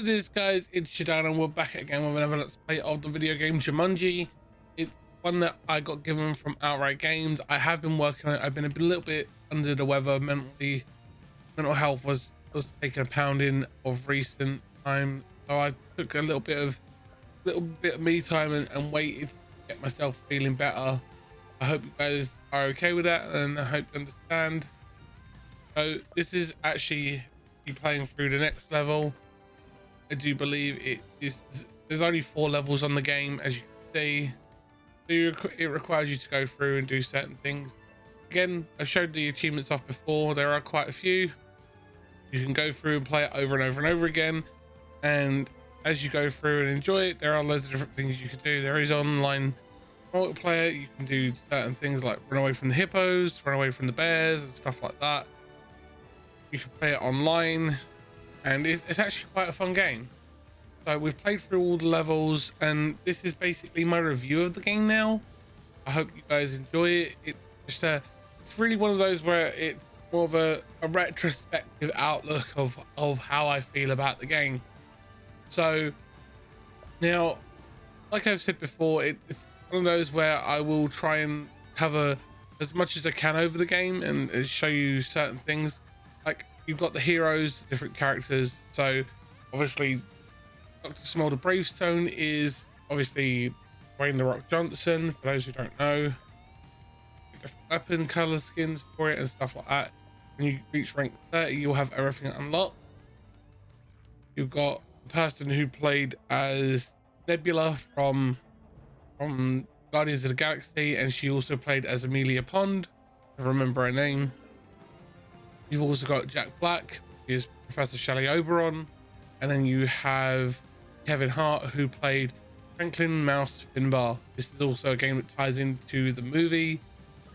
What it is, guys, it's Shadan and we're back again with another let's play of the video game Jumanji. It's one that I got given from Outright Games. I have been working on it. I've been a little bit under the weather mentally. Mental health was taking a pounding of recent time, so I took a little bit of me time and waited to get myself feeling better. I hope you guys are okay with that, and I hope you understand. So this is actually playing through the next level. I do believe it is. There's only 4 levels on the game, as you can see. So it requires you to go through and do certain things. Again, I've showed the achievements off before. There are quite a few. You can go through and play it over and over and over again. And as you go through and enjoy it, there are loads of different things you can do. There is online multiplayer. You can do certain things like run away from the hippos, run away from the bears, and stuff like that. You can play it online. And it's actually quite a fun game. So we've played through all the levels, and this is basically my review of the game now. I hope you guys enjoy it. It's really one of those where it's more of a retrospective outlook of how I feel about the game. So now, like I've said before, it's one of those where I will try and cover as much as I can over the game and show you certain things. Like, you've got the heroes, different characters. So obviously Dr. Smolder Bravestone is obviously Dwayne The Rock Johnson, for those who don't know. Different weapon color skins for it and stuff like that. When you reach rank 30, you'll have everything unlocked. You've got the person who played as Nebula from Guardians of the Galaxy, and she also played as Amelia Pond, if I remember her name. You've also got Jack Black, who is Professor Shelley Oberon, and then you have Kevin Hart, who played Franklin Mouse Finbar. This is also a game that ties into the movie,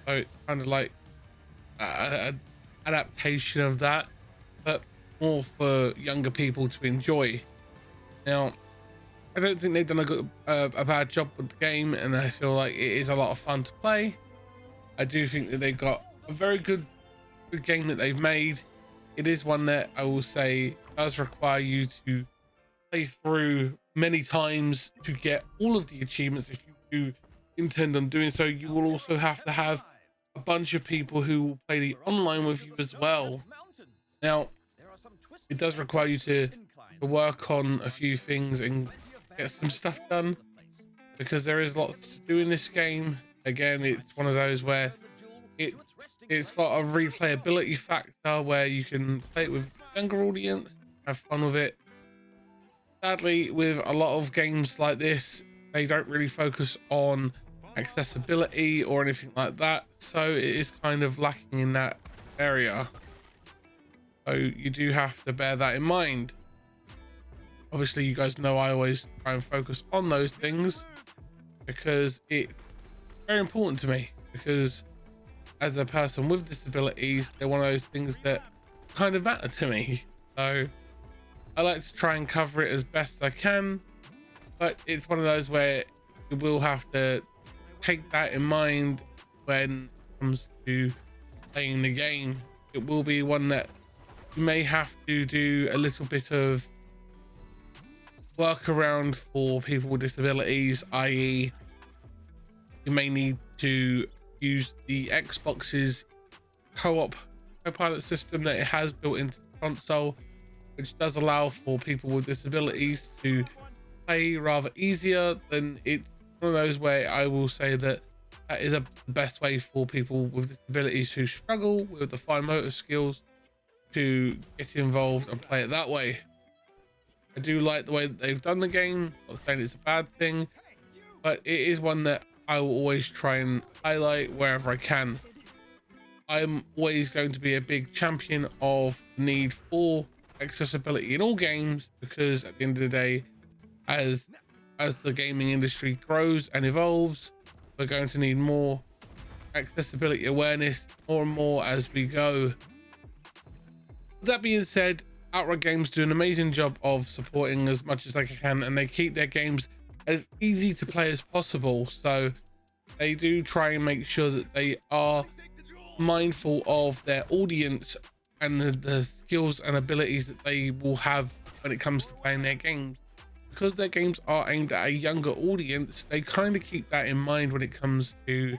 so it's kind of like an adaptation of that, but more for younger people to enjoy. Now, I don't think they've done a bad job with the game, and I feel like it is a lot of fun to play. I do think that they've got a very good game that they've made. It is one that I will say does require you to play through many times to get all of the achievements. If you do intend on doing so, you will also have to have a bunch of people who will play the online with you as well. Now, it does require you to work on a few things and get some stuff done, because there is lots to do in this game. Again, it's one of those where it's got a replayability factor where you can play it with a younger audience, have fun with it. Sadly, with a lot of games like this, they don't really focus on accessibility or anything like that, so it is kind of lacking in that area. So you do have to bear that in mind. Obviously, you guys know I always try and focus on those things because it's very important to me, because as a person with disabilities, they're one of those things that kind of matter to me. So I like to try and cover it as best I can, but it's one of those where you will have to take that in mind when it comes to playing the game. It will be one that you may have to do a little bit of workaround for people with disabilities, i.e. you may need to use the Xbox's co-pilot system that it has built into the console, which does allow for people with disabilities to play rather easier. Then it's one of those where I will say that is the best way for people with disabilities who struggle with the fine motor skills to get involved and play it that way. I do like the way that they've done the game. I'm not saying it's a bad thing, but it is one that I will always try and highlight wherever I can. I'm always going to be a big champion of the need for accessibility in all games, because at the end of the day, as the gaming industry grows and evolves, we're going to need more accessibility awareness more and more as we go. That being said, Outright Games do an amazing job of supporting as much as they can, and they keep their games as easy to play as possible. So they do try and make sure that they are mindful of their audience and the skills and abilities that they will have when it comes to playing their games. Because their games are aimed at a younger audience, they kind of keep that in mind when it comes to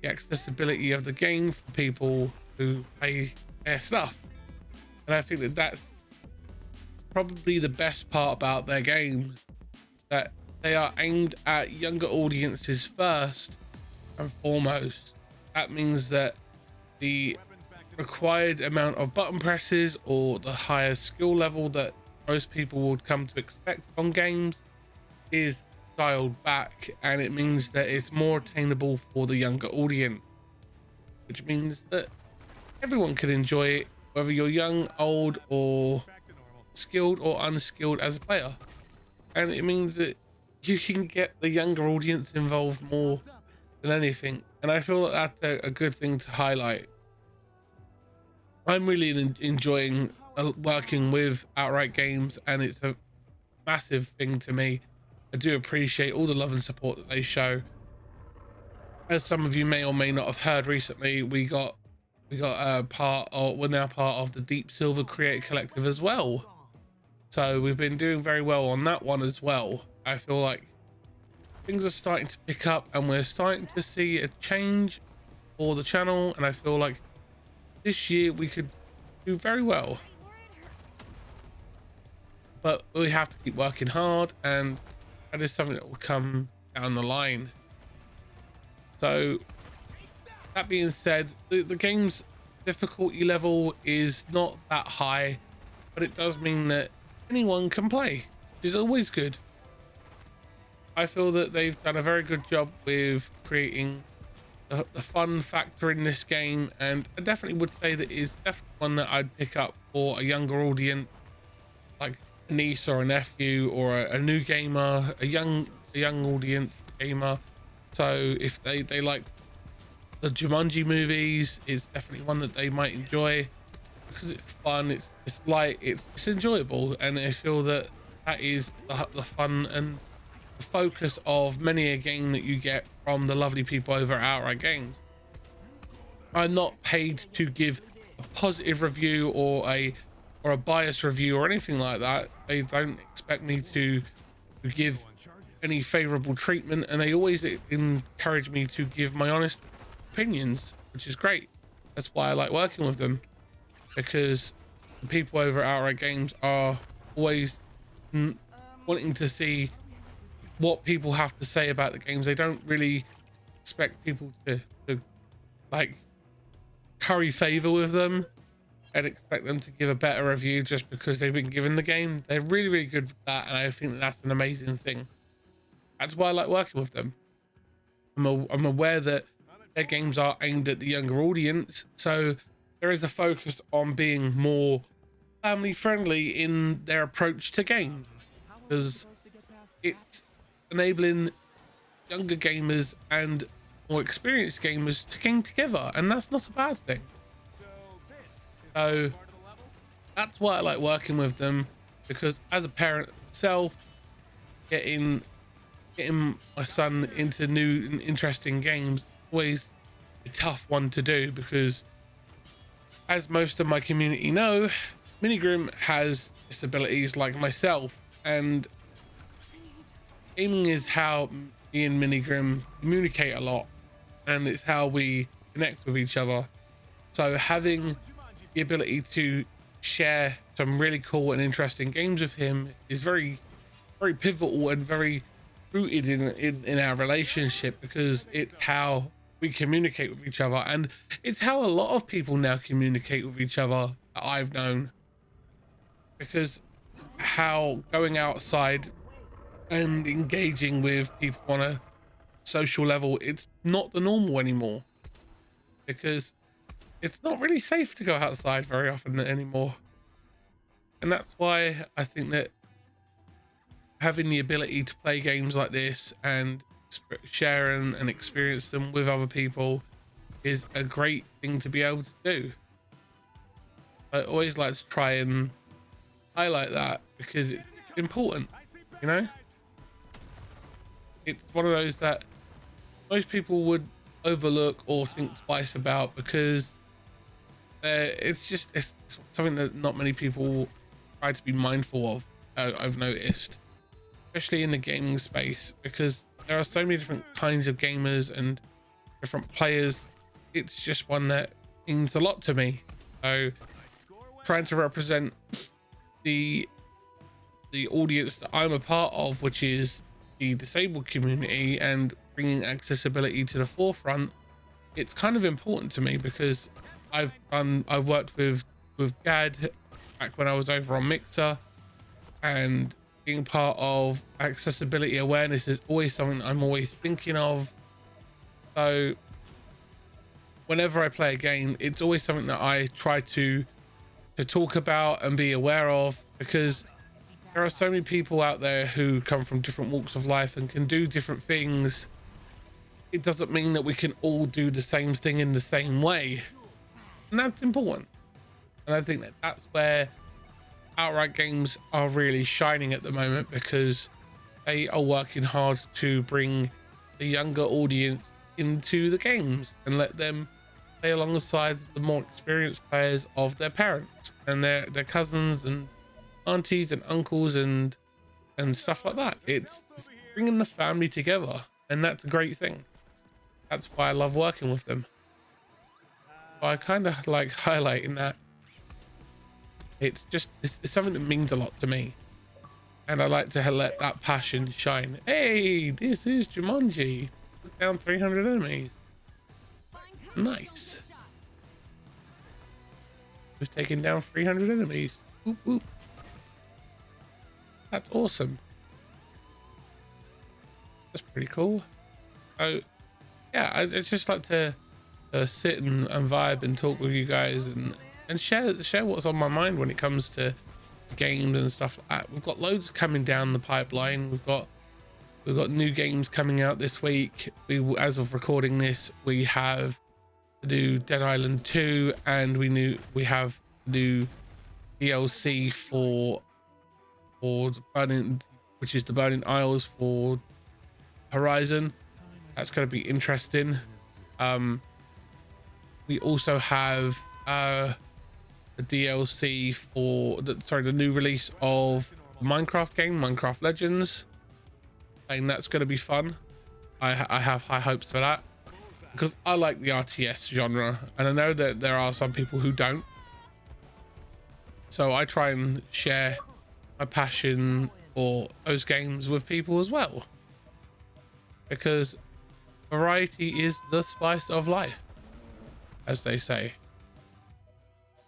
the accessibility of the game for people who play their stuff. And I think that that's probably the best part about their game, that they are aimed at younger audiences first and foremost. That means that the required amount of button presses or the higher skill level that most people would come to expect on games is dialed back, and it means that it's more attainable for the younger audience, which means that everyone can enjoy it, whether you're young, old, or skilled or unskilled as a player. And it means that you can get the younger audience involved more than anything, and I feel that that's a good thing to highlight. I'm really enjoying working with Outright Games, and it's a massive thing to me. I do appreciate all the love and support that they show. As some of you may or may not have heard recently, we're now part of the Deep Silver Creator Collective as well. So we've been doing very well on that one as well. I feel like things are starting to pick up, and we're starting to see a change for the channel, and I feel like this year we could do very well. But we have to keep working hard, and that is something that will come down the line. So that being said, the game's difficulty level is not that high, but it does mean that anyone can play, which is always good. I feel that they've done a very good job with creating the fun factor in this game, and I definitely would say that is definitely one that I'd pick up for a younger audience, like a niece or a nephew, or a new gamer, a young audience gamer. So if they like the Jumanji movies, it's definitely one that they might enjoy because it's fun, it's light, it's enjoyable, and I feel that that is the fun and the focus of many a game that you get from the lovely people over at Outright Games. I'm not paid to give a positive review or a biased review or anything like that. They don't expect me to give any favorable treatment, and they always encourage me to give my honest opinions, which is great. That's why I like working with them, because the people over at Outright Games are always wanting to see what people have to say about the games. They don't really expect people to like curry favor with them and expect them to give a better review just because they've been given the game. They're really good with that, and I think that's an amazing thing. That's why I like working with them. I'm aware that their games are aimed at the younger audience, so there is a focus on being more family friendly in their approach to games, because it's enabling younger gamers and more experienced gamers to game together, and that's not a bad thing. So that's why I like working with them, because as a parent myself, getting my son into new and interesting games always a tough one to do, because as most of my community know, Minigrim has disabilities like myself, and gaming is how me and Minigrim communicate a lot, and it's how we connect with each other. So having the ability to share some really cool and interesting games with him is very pivotal and very rooted in our relationship, because it's how we communicate with each other, and it's how a lot of people now communicate with each other that I've known, because how going outside and engaging with people on a social level, it's not the normal anymore, because it's not really safe to go outside very often anymore. And that's why I think that having the ability to play games like this and share and experience them with other people is a great thing to be able to do. I always like to try and highlight that, because it's important, you know? It's one of those that most people would overlook or think twice about, because it's something that not many people try to be mindful of. I've noticed, especially in the gaming space, because there are so many different kinds of gamers and different players. It's just one that means a lot to me. So trying to represent the audience that I'm a part of, which is the disabled community, and bringing accessibility to the forefront, it's kind of important to me, because I've worked with Gad back when I was over on Mixer, and being part of accessibility awareness is always something I'm always thinking of. So whenever I play a game, it's always something that I try to talk about and be aware of, because there are so many people out there who come from different walks of life and can do different things. It doesn't mean that we can all do the same thing in the same way, and that's important. And I think that that's where Outright Games are really shining at the moment, because they are working hard to bring the younger audience into the games and let them play alongside the more experienced players of their parents and their cousins and aunties and uncles and stuff like that. It's bringing the family together, and that's a great thing. That's why I love working with them. So I kind of like highlighting that. It's something that means a lot to me, and I like to let that passion shine. Hey, this is Jumanji. Took down 300 enemies. Nice. We've taken down 300 enemies. Whoop, whoop. That's awesome. That's pretty cool. So yeah, I just like to sit and vibe and talk with you guys and share what's on my mind when it comes to games and stuff like that. We've got loads coming down the pipeline. We've got new games coming out this week. As of recording this, we have to do Dead Island 2, and we have new DLC for the Burning, which is the Burning Isles for Horizon. That's going to be interesting. We also have the DLC for the new release of Minecraft game, Minecraft Legends, and that's going to be fun. I have high hopes for that, because I like the RTS genre, and I know that there are some people who don't. So I try and share my passion for those games with people as well, because variety is the spice of life, as they say,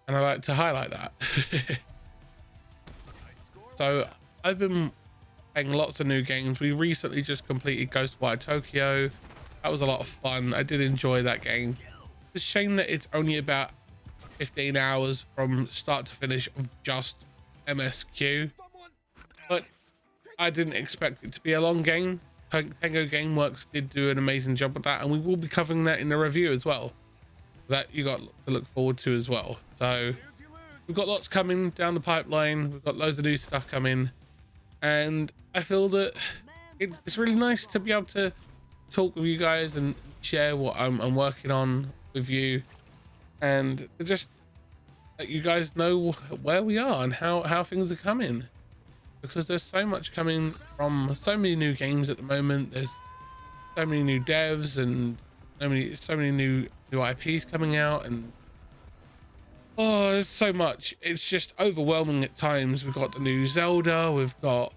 and I like to highlight that. So I've been playing lots of new games. We recently just completed Ghostwire Tokyo. That was a lot of fun. I did enjoy that game. It's a shame that it's only about 15 hours from start to finish of just MSQ, but I didn't expect it to be a long game. Tango Gameworks did do an amazing job with that, and we will be covering that in the review as well. That you got to look forward to as well. So we've got lots coming down the pipeline. We've got loads of new stuff coming, and I feel that it's really nice to be able to talk with you guys and share what I'm working on with you, and to just let you guys know where we are and how things are coming, because there's so much coming from so many new games at the moment. There's so many new devs and so many new IPs coming out, and oh, there's so much. It's just overwhelming at times. We've got the new Zelda, we've got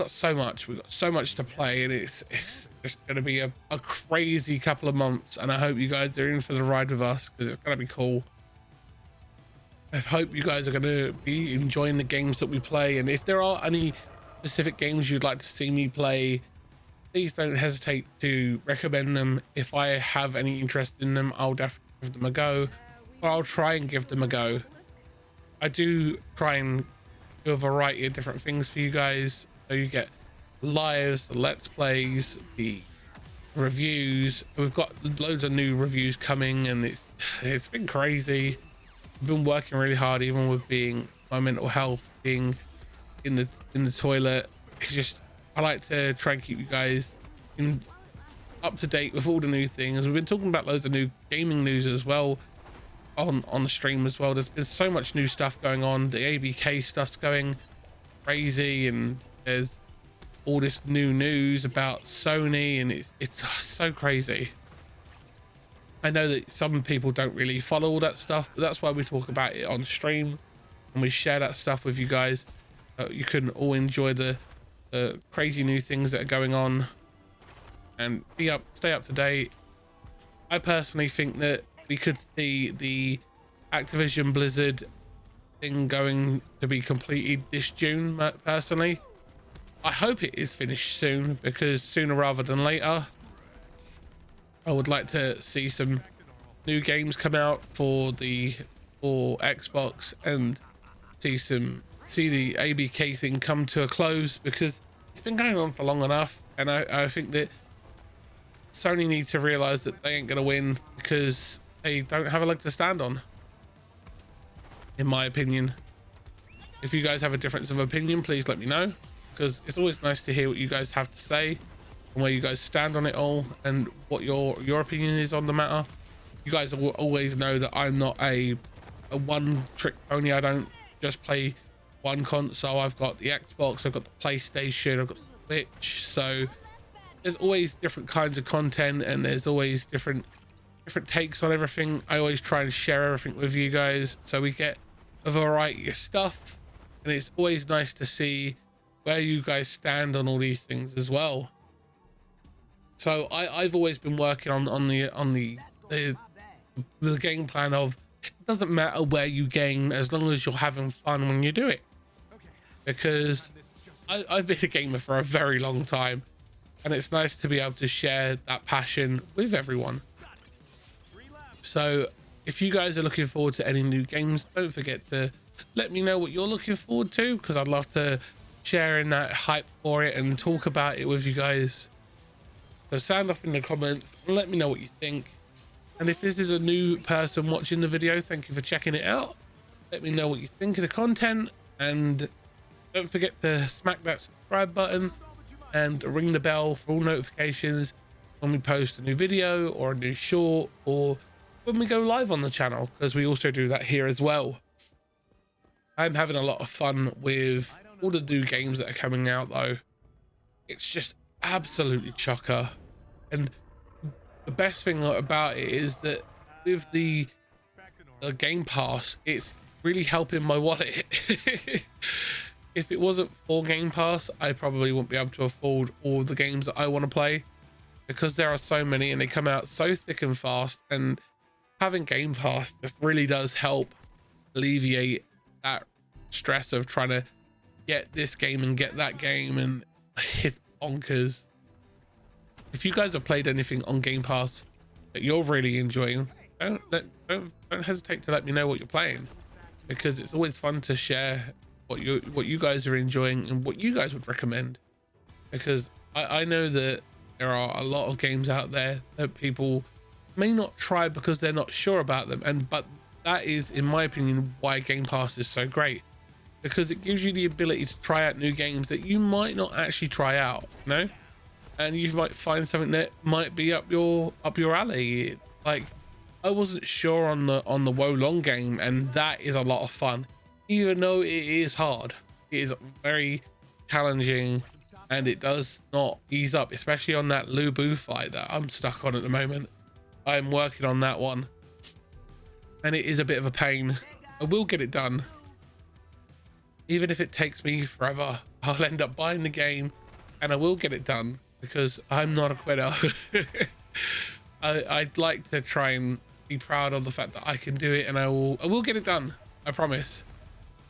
so much to play, and it's just going to be a crazy couple of months, and I hope you guys are in for the ride with us, because it's going to be cool. I hope you guys are going to be enjoying the games that we play, and if there are any specific games you'd like to see me play, please don't hesitate to recommend them. If I have any interest in them, I'll definitely give them a go, or I'll try and give them a go. I do try and do a variety of different things for you guys, so you get lives, the let's plays, the reviews. We've got loads of new reviews coming, and it's been crazy. I've been working really hard, even with my mental health being in the toilet. It's just, I like to try and keep you guys up to date with all the new things. We've been talking about loads of new gaming news as well on the stream as well. There's been so much new stuff going on. The ABK stuff's going. crazy, and there's all this new news about Sony, and it's so crazy. I know that some people don't really follow all that stuff, but that's why we talk about it on stream and we share that stuff with you guys. You can all enjoy the crazy new things that are going on and stay up to date. I personally think that we could see the Activision Blizzard thing going to be completed this June. Personally, I hope it is finished soon, because sooner rather than later, I would like to see some new games come out for Xbox, and see the ABK thing come to a close, because it's been going on for long enough. And I think that Sony need to realize that they ain't gonna win, because they don't have a leg to stand on, in my opinion. If you guys have a difference of opinion, please let me know, because it's always nice to hear what you guys have to say and where you guys stand on it all, and what your opinion is on the matter. You guys will always know that I'm not a one trick pony. I don't just play one console. I've got the Xbox, I've got the PlayStation, I've got the Switch. So there's always different kinds of content, and there's always different takes on everything. I always try and share everything with you guys, so we get a variety of stuff, and it's always nice to see where you guys stand on all these things as well. So I've always been working on the game plan of, it doesn't matter where you game as long as you're having fun when you do it, because I've been a gamer for a very long time, and it's nice to be able to share that passion with everyone. So if you guys are looking forward to any new games, don't forget to let me know what you're looking forward to, because I'd love to share in that hype for it and talk about it with you guys. So sound off in the comments and let me know what you think. And if this is a new person watching the video, thank you for checking it out. Let me know what you think of the content, and don't forget to smack that subscribe button and ring the bell for all notifications when we post a new video or a new short, or when we go live on the channel, because we also do that here as well. I'm having a lot of fun with all the new games that are coming out though. It's just absolutely chocker. And the best thing about it is that with the Game Pass, it's really helping my wallet. If it wasn't for Game Pass, I probably wouldn't be able to afford all the games that I want to play, because there are so many and they come out so thick and fast, and having Game Pass just really does help alleviate that stress of trying to get this game and get that game, and it's bonkers. If you guys have played anything on Game Pass that you're really enjoying, don't hesitate to let me know what you're playing, because it's always fun to share what you guys are enjoying and what you guys would recommend, because I know that there are a lot of games out there that people may not try because they're not sure about them, but that is, in my opinion, why Game Pass is so great, because it gives you the ability to try out new games that you might not actually try out, you know, and you might find something that might be up your alley. Like, I wasn't sure on the Wolong game, and that is a lot of fun, even though it is hard. It is very challenging, and it does not ease up, especially on that Lu Bu fight that I'm stuck on at the moment. I'm working on that one, and it is a bit of a pain. I will get it done, even if it takes me forever. I'll end up buying the game and I will get it done, because I'm not a quitter. I'd like to try and be proud of the fact that I can do it, and I will get it done, I promise.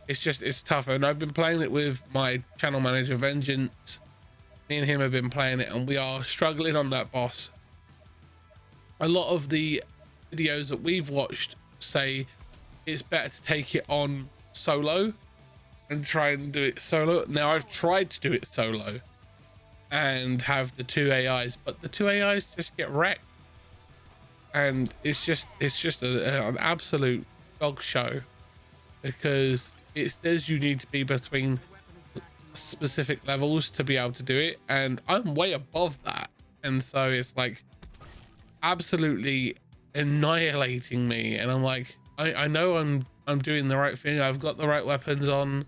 It's tough, and I've been playing it with my channel manager Vengeance. Me and him have been playing it, and we are struggling on that boss. A lot of the videos that we've watched say it's better to take it on solo and try and do it solo. Now, I've tried to do it solo and have the two AIs, but the two AIs just get wrecked, and it's just an absolute dog show, because it says you need to be between specific levels to be able to do it, and I'm way above that, and so it's like absolutely annihilating me. And I'm like, I know I'm doing the right thing. I've got the right weapons on,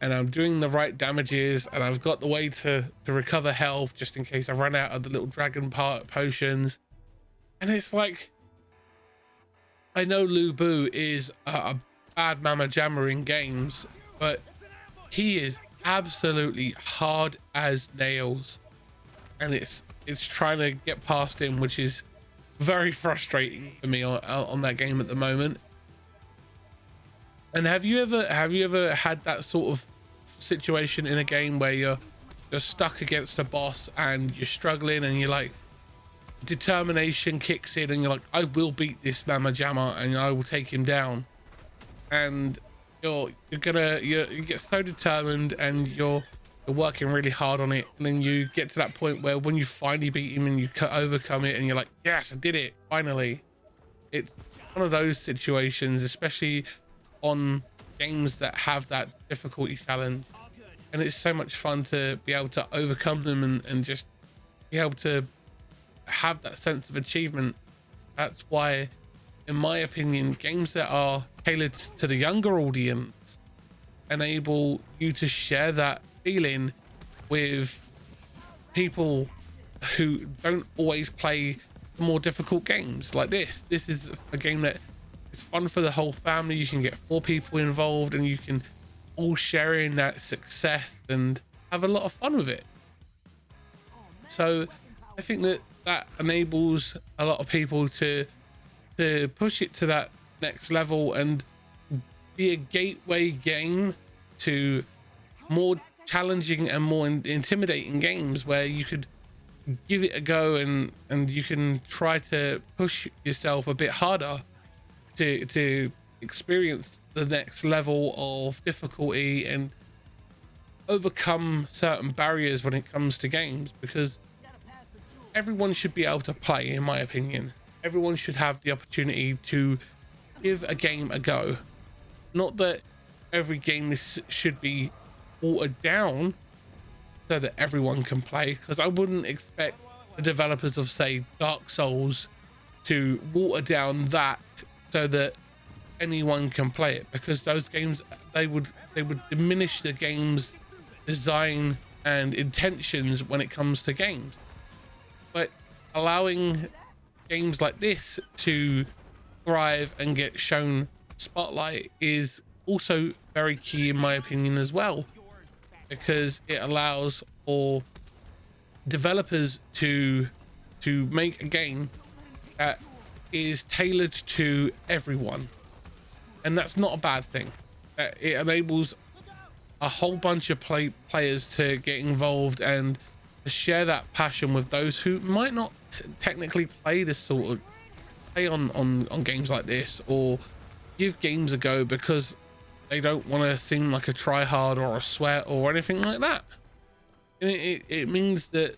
and I'm doing the right damages, and I've got the way to recover health just in case I run out of the little dragon part potions. And it's like, I know Lu Bu is a bad mama jammer in games, but he is absolutely hard as nails, and it's trying to get past him, which is very frustrating for me on that game at the moment. And have you ever had that sort of situation in a game where you're stuck against a boss and you're struggling, and you're like, determination kicks in and you're like, I will beat this mama jammer and I will take him down, and you get so determined and you're working really hard on it, and then you get to that point where when you finally beat him and you overcome it and you're like, yes, I did it finally. It's one of those situations, especially on games that have that difficulty challenge, and it's so much fun to be able to overcome them and just be able to have that sense of achievement. That's why, in my opinion, games that are tailored to the younger audience enable you to share that feeling with people who don't always play more difficult games like this. This is a game that is fun for the whole family. You can get 4 people involved and you can all share in that success and have a lot of fun with it. So I think that enables a lot of people to push it to that next level and be a gateway game to more challenging and more intimidating games, where you could give it a go and you can try to push yourself a bit harder to experience the next level of difficulty and overcome certain barriers when it comes to games, because everyone should be able to play, in my opinion. Everyone should have the opportunity to give a game a go. Not that every game should be watered down so that everyone can play, because I wouldn't expect the developers of, say, Dark Souls to water down that so that anyone can play it, because those games, they would diminish the game's design and intentions when it comes to games. But allowing games like this to thrive and get shown spotlight is also very key, in my opinion, as well, because it allows for developers to make a game that is tailored to everyone, and that's not a bad thing. That it enables a whole bunch of players to get involved and to share that passion with those who might not technically play this sort of on games like this, or give games a go because they don't want to seem like a try-hard or a sweat or anything like that. And it means that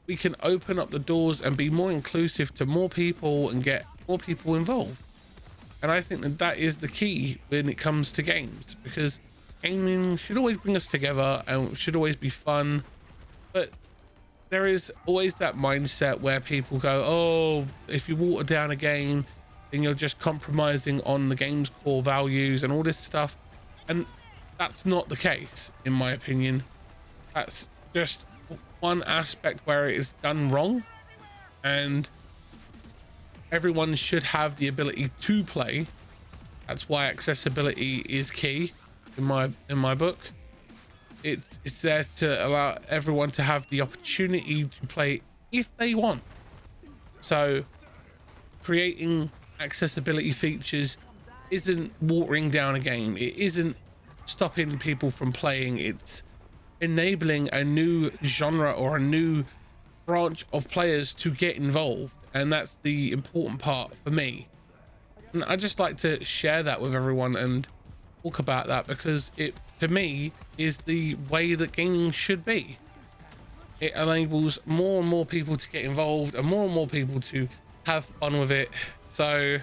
we can open up the doors and be more inclusive to more people and get more people involved. And I think that is the key when it comes to games, because gaming should always bring us together and should always be fun. But there is always that mindset where people go, oh, if you water down a game, then you're just compromising on the game's core values and all this stuff. And that's not the case, in my opinion. That's just one aspect where it is done wrong, and everyone should have the ability to play. That's why accessibility is key in my book. It's there to allow everyone to have the opportunity to play if they want. So creating accessibility features isn't watering down a game. It isn't stopping people from playing. It's enabling a new genre or a new branch of players to get involved, and that's the important part for me. And I just like to share that with everyone and talk about that, because it, to me, is the way that gaming should be. It enables more and more people to get involved and more people to have fun with it. So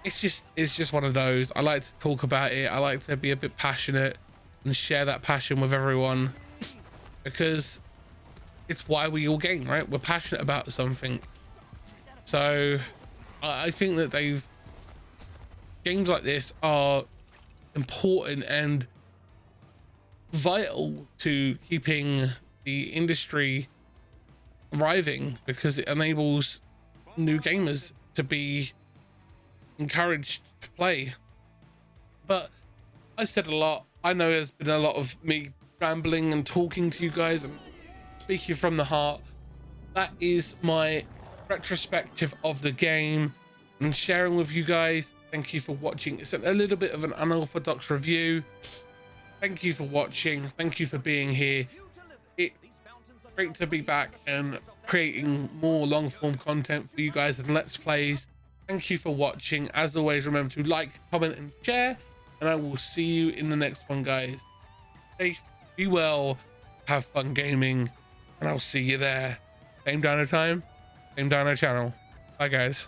it's just one of those. I like to talk about it. I like to be a bit passionate and share that passion with everyone, because it's why we all game, right? We're passionate about something. So I think that games like this are important, and vital to keeping the industry thriving, because it enables new gamers to be encouraged to play. But I said a lot. I know there's been a lot of me rambling and talking to you guys and speaking from the heart. That is my retrospective of the game and sharing with you guys. Thank you for watching. It's a little bit of an unorthodox review. Thank you for watching. Thank you for being here. It's great to be back and creating more long form content for you guys and let's plays. Thank you for watching. As always, remember to like, comment and share, and I will see you in the next one, guys. Stay, be well, have fun gaming, and I'll see you there. Same dino time, same dino channel. Bye, guys.